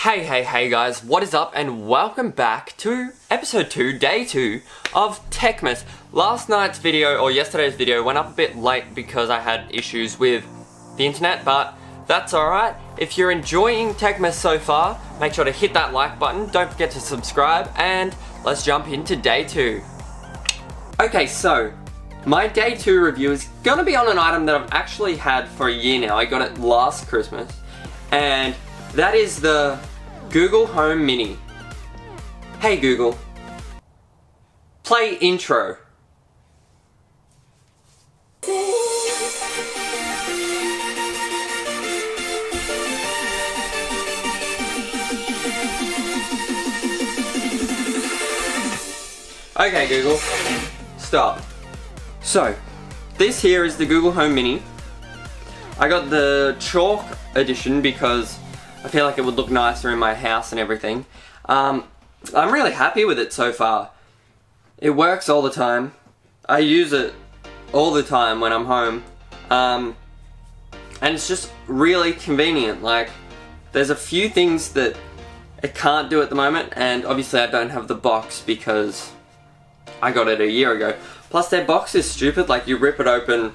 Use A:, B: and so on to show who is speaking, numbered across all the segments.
A: Hey guys, what is up and welcome back to episode 2, day 2 of TECHMAS. Last night's video, or yesterday's video, went up a bit late because I had issues with the internet, but that's alright. If you're enjoying TECHMAS so far, make sure to hit that like button, don't forget to subscribe, and let's jump into day 2. Okay, so my day 2 review is gonna be on an item that I've actually had for a year now. I got it last Christmas, and that is the Google Home Mini. Hey Google, play intro. Okay Google, stop. So, this here is the Google Home Mini. I got the chalk edition because I feel like it would look nicer in my house and everything. I'm really happy with it so far. It works all the time. I use it all the time when I'm home. And it's just really convenient. Like, there's a few things that it can't do at the moment, and obviously I don't have the box because I got it a year ago. Plus their box is stupid, like you rip it open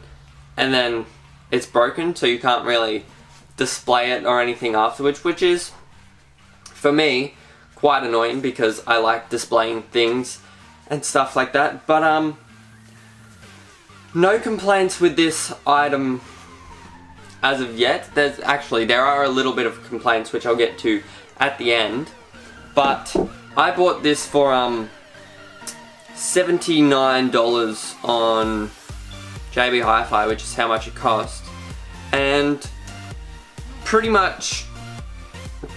A: and then it's broken, so you can't really display it or anything afterwards, which is, for me, quite annoying because I like displaying things and stuff like that. But no complaints with this item as of yet. There are a little bit of complaints which I'll get to at the end, but I bought this for $79 on JB Hi-Fi, which is how much it cost, and pretty much,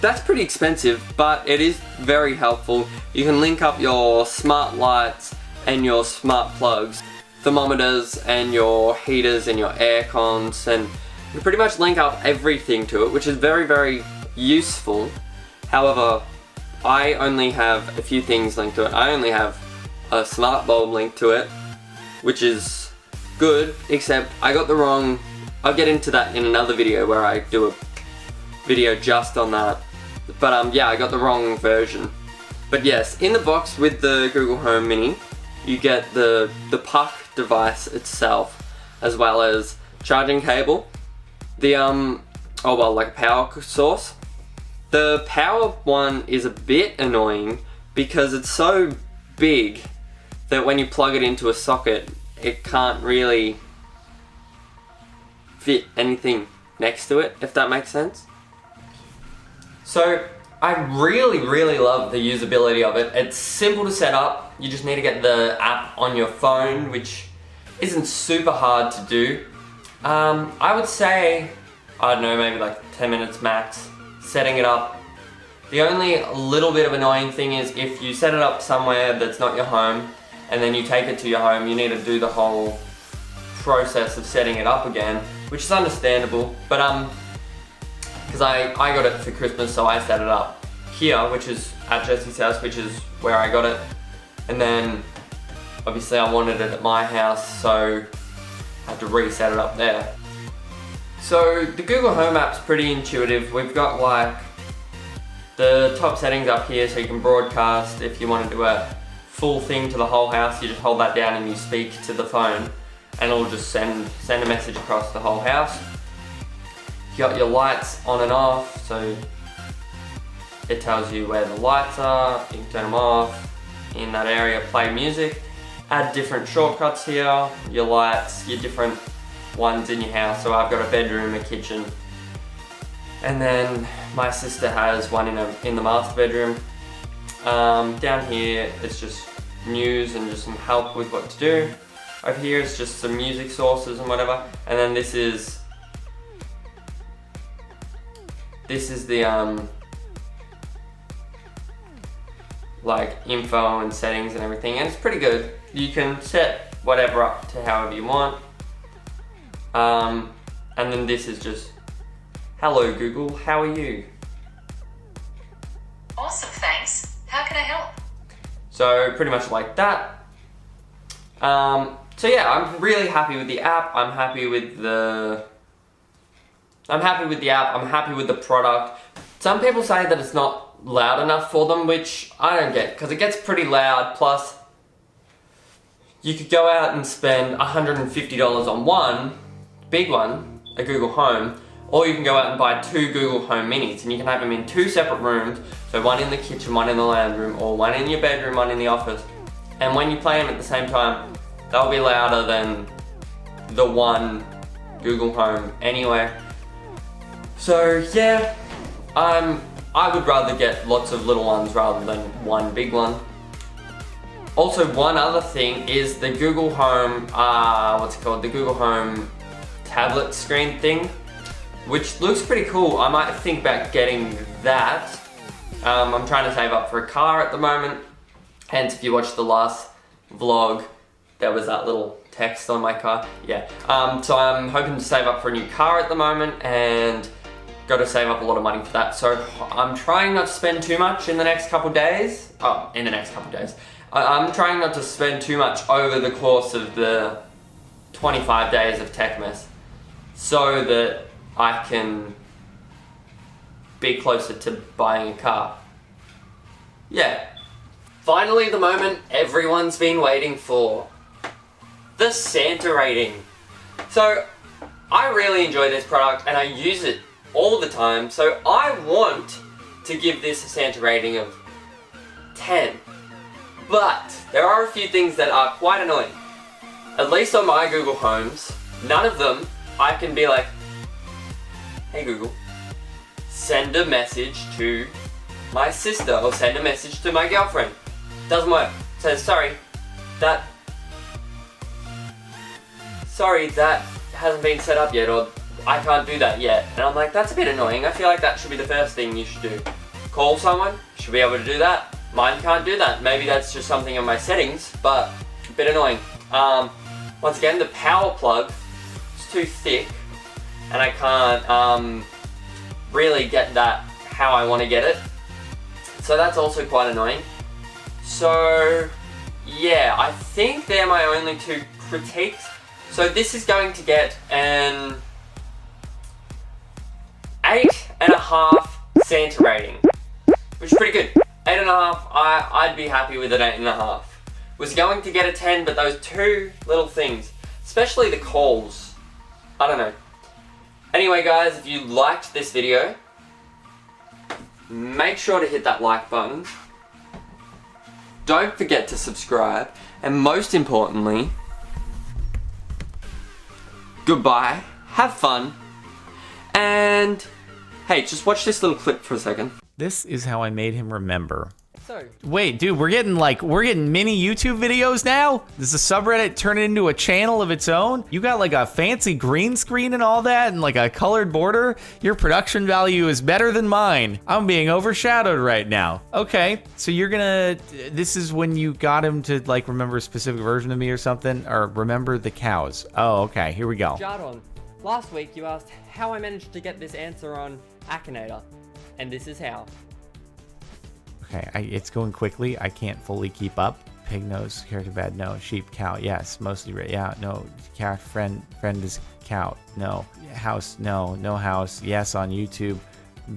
A: that's pretty expensive, but it is very helpful. You can link up your smart lights and your smart plugs, thermometers and your heaters and your air cons, and you can pretty much link up everything to it, which is very, very useful. However, I only have a few things linked to it. I only have a smart bulb linked to it, which is good, except I got the wrong. I'll get into that in another video where I do a video just on that, but yeah, I got the wrong version. But yes, in the box with the Google Home Mini, you get the puck device itself, as well as charging cable, the like a power source. The power one is a bit annoying because it's so big that when you plug it into a socket, it can't really fit anything next to it, if that makes sense. So I really love the usability of it. It's simple to set up. You just need to get the app on your phone, which isn't super hard to do. I would say, I don't know, maybe like 10 minutes max setting it up. The only little bit of annoying thing is if you set it up somewhere that's not your home and then you take it to your home, you need to do the whole process of setting it up again, which is understandable, but because I got it for Christmas, so I set it up here, which is at Jesse's house, which is where I got it. And then, obviously I wanted it at my house, so I had to reset it up there. So the Google Home app's pretty intuitive. We've got like the top settings up here, so you can broadcast. If you want to do a full thing to the whole house, you just hold that down and you speak to the phone, and it'll just send a message across the whole house. You got your lights on and off, so it tells you where the lights are, you can turn them off. In that area, play music, add different shortcuts here, your lights, your different ones in your house. So I've got a bedroom, a kitchen, and then my sister has one in the master bedroom. Down here, it's just news and just some help with what to do. Over here is just some music sources and whatever, and then this is the like info and settings and everything, and it's pretty good. You can set whatever up to however you want. And then this is just, hello Google, how are you?
B: Awesome, thanks. How can I help?
A: So pretty much like that. So yeah, I'm really happy with the app. I'm happy with the app. I'm happy with the product. Some people say that it's not loud enough for them, which I don't get, because it gets pretty loud, plus you could go out and spend $150 on one, big one, a Google Home, or you can go out and buy 2 Google Home Minis, and you can have them in 2 separate rooms, so one in the kitchen, one in the lounge room, or one in your bedroom, one in the office. And when you play them at the same time, they'll be louder than the one Google Home anyway. So yeah, I would rather get lots of little ones rather than one big one. Also, one other thing is the Google Home, the Google Home tablet screen thing, which looks pretty cool. I might think about getting that. I'm trying to save up for a car at the moment. Hence, if you watched the last vlog, there was that little text on my car. Yeah. So I'm hoping to save up for a new car at the moment and got to save up a lot of money for that. So I'm trying not to spend too much in the next couple days. I'm trying not to spend too much over the course of the 25 days of TECHMAS, so that I can be closer to buying a car. Yeah. Finally, the moment everyone's been waiting for. The Santa rating. So, I really enjoy this product and I use it all the time, so I want to give this a Santa rating of 10. But there are a few things that are quite annoying. At least on my Google Homes, none of them I can be like, hey Google, send a message to my sister or send a message to my girlfriend. Doesn't work. It says, sorry, that hasn't been set up yet, or I can't do that yet. And I'm like, that's a bit annoying. I feel like that should be the first thing you should do. Call someone, should be able to do that. Mine can't do that. Maybe that's just something in my settings, but a bit annoying. Once again, the power plug is too thick, and I can't really get that how I want to get it. So that's also quite annoying. So yeah, I think they're my only 2 critiques. So this is going to get an 8.5 Santa rating, which is pretty good. 8.5, I'd be happy with an 8.5. Was going to get a 10, but those 2 little things, especially the calls, I don't know. Anyway guys, if you liked this video, make sure to hit that like button. Don't forget to subscribe, and most importantly, goodbye, have fun, and hey, just watch this little clip for a second.
C: This is how I made him remember.
A: So,
C: Wait, dude, we're getting mini YouTube videos now? Does the subreddit turn it into a channel of its own? You got like a fancy green screen and all that and like a colored border? Your production value is better than mine. I'm being overshadowed right now. Okay, so this is when you got him to like remember a specific version of me or something? Or remember the cows. Oh, okay, here we go.
A: Jardon, last week you asked how I managed to get this answer on Akinator, and this is how.
C: Okay, it's going quickly. I can't fully keep up. Pig nose, character bad, no. Sheep, cow, yes. Mostly right, yeah, no. Character friend is cow, no. House, no. No house, yes on YouTube.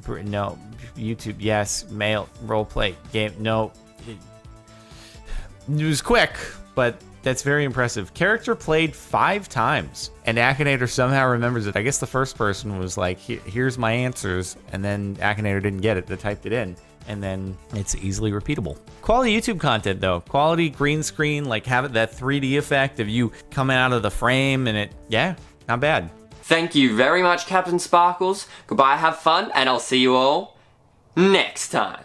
C: No. YouTube, yes. Mail, roleplay, game, no. It was quick, but that's very impressive. Character played 5 times, and Akinator somehow remembers it. I guess the first person was like, here's my answers, and then Akinator didn't get it. They typed it in. And then it's easily repeatable. Quality YouTube content though. Quality green screen, like have it that 3D effect of you coming out of the frame and not bad.
A: Thank you very much, Captain Sparkles. Goodbye, have fun, and I'll see you all next time.